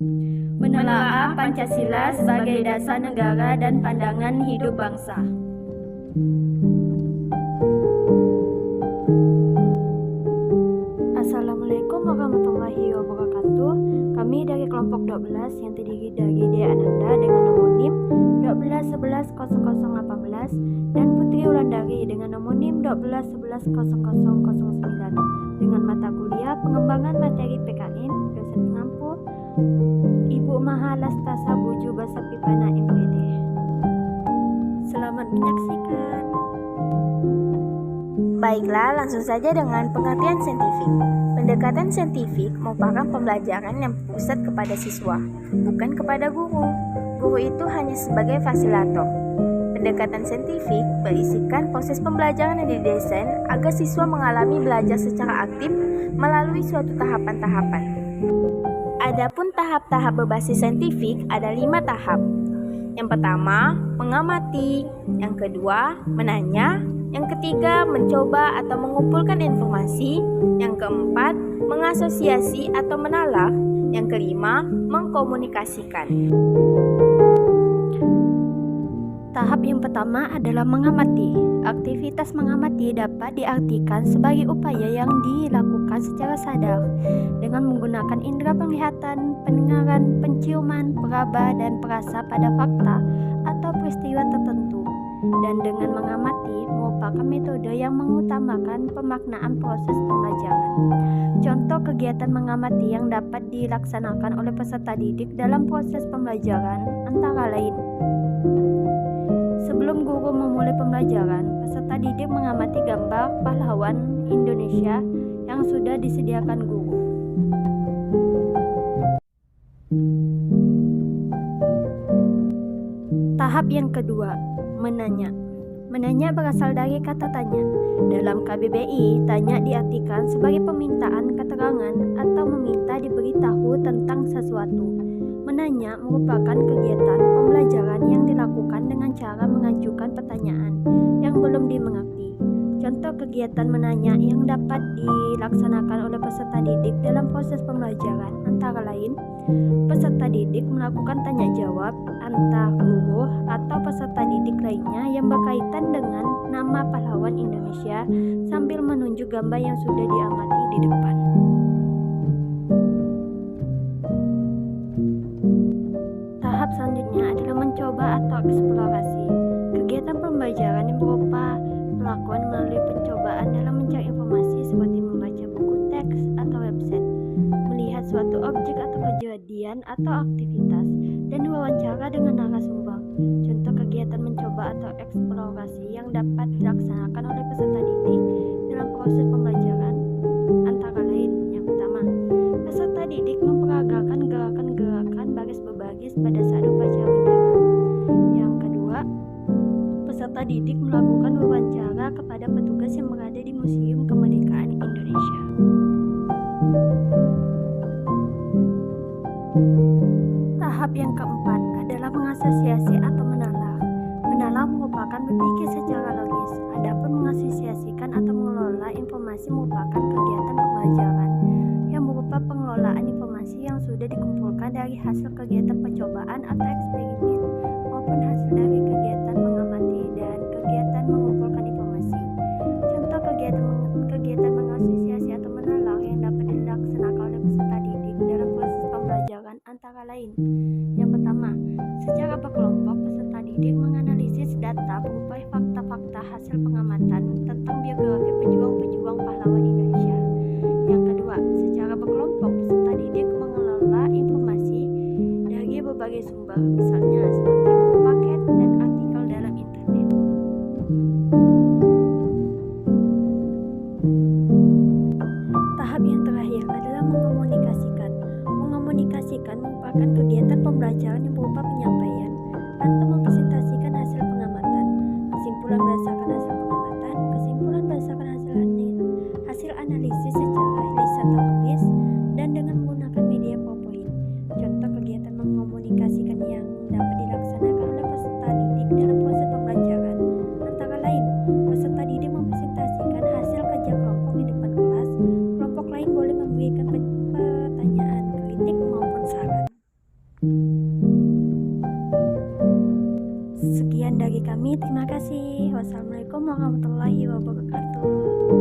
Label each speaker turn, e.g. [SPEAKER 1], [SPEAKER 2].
[SPEAKER 1] menelaah Pancasila sebagai dasar negara dan pandangan hidup bangsa.
[SPEAKER 2] Assalamualaikum warahmatullahi wabarakatuh. Kami dari kelompok 12 yang terdiri dari Dea Ananda dengan nomor NIM 12110018 dan Putri Wulandari dengan nomor NIM 12110009 dengan mata kuliah Pengembangan Materi PKN, dosen pengampu Ibu Mahalastasa Buju Basa Pipana MPD. Selamat menyaksikan.
[SPEAKER 3] Baiklah, langsung saja dengan pengertian saintifik. Pendekatan saintifik merupakan pembelajaran yang berpusat kepada siswa, bukan kepada guru. Guru itu hanya sebagai fasilitator. Pendekatan saintifik berisikan proses pembelajaran yang didesain agar siswa mengalami belajar secara aktif melalui suatu tahapan-tahapan. Adapun tahap-tahap berbasis saintifik ada 5 tahap. Yang pertama, mengamati. Yang kedua, menanya. Yang ketiga, mencoba atau mengumpulkan informasi. Yang keempat, mengasosiasi atau menalar. Yang kelima, mengkomunikasikan.
[SPEAKER 2] Tahap yang pertama adalah mengamati. Aktivitas mengamati dapat diartikan sebagai upaya yang dilakukan secara sadar dengan menggunakan indera penglihatan, pendengaran, penciuman, peraba, dan perasa pada fakta atau peristiwa tertentu. Dan dengan mengamati merupakan metode yang mengutamakan pemaknaan proses pembelajaran. Contoh kegiatan mengamati yang dapat dilaksanakan oleh peserta didik dalam proses pembelajaran antara lain: sebelum guru memulai pembelajaran, peserta didik mengamati gambar pahlawan Indonesia yang sudah disediakan guru. Tahap yang kedua, menanya. Menanya berasal dari kata tanya. Dalam KBBI, tanya diartikan sebagai permintaan keterangan atau meminta diberitahu tentang sesuatu. Menanya merupakan kegiatan pembelajaran yang dilakukan dengan cara mengajukan pertanyaan yang belum dimengerti. Contoh kegiatan menanya yang dapat dilaksanakan oleh peserta didik dalam proses pembelajaran antara lain: peserta didik melakukan tanya jawab antar guru atau peserta didik lainnya yang berkaitan dengan nama pahlawan Indonesia sambil menunjuk gambar yang sudah diamati di depan. Tahap selanjutnya adalah mencoba atau eksplorasi. Kegiatan pembelajaran yang berupa pelakuan melalui pencobaan dalam mencari informasi seperti membaca buku teks atau website, melihat suatu objek atau kejadian atau aktivitas, dan wawancara dengan narasumber. Contoh kegiatan mencoba atau eksplorasi yang dapat dilaksanakan oleh peserta didik dalam proses pembelajaran antara lain: yang pertama, peserta didik memperagakan gerakan-gerakan baris berbaris pada saat upacara bendera. Yang kedua, peserta didik melakukan wawancara kepada petugas yang berada di Museum Kemerdekaan Indonesia. Tahap yang keempat adalah mengasosiasi atau menalar. Menalar merupakan berpikir secara logis. Adapun mengasosiasikan atau mengelola informasi merupakan kegiatan pembelajaran yang berupa pengelolaan informasi yang sudah dikumpulkan dari hasil kegiatan percobaan atau eksperimen maupun hasil dari kegiatan mengamati dan kegiatan mengumpulkan informasi. Contoh kegiatan mengasosiasi atau menalar yang dapat dilaksanakan oleh peserta didik dalam proses pembelajaran antara lain: yang pertama, secara berkelompok peserta didik menganalisis data berupa fakta-fakta hasil pengamatan tentang biografi pejuang-pejuang pahlawan Indonesia. Yang kedua, secara berkelompok peserta didik mengelola informasi dari berbagai sumber, misalnya seperti buku paket dan artikel dalam internet. Tahap yang terakhir adalah mengomunikasikan. Mengomunikasikan merupakan kegiatan pembelajaran yang berupa penyampaian atau mempresentasikan hasil pengamatan, kesimpulan berdasarkan hasil pengamatan, kesimpulan berdasarkan hasil analisis secara lisan tertulis, dan dengan menggunakan media PowerPoint. Contoh kegiatan mengomunikasikan yang dapat dilaksanakan oleh peserta didik dalam proses pembelajaran antara lain: peserta didik mempresentasikan hasil kerja kelompok di depan kelas, kelompok lain boleh memberikan pertanyaan, kritik maupun saran. Sekian dari kami, terima kasih. Wassalamualaikum warahmatullahi wabarakatuh.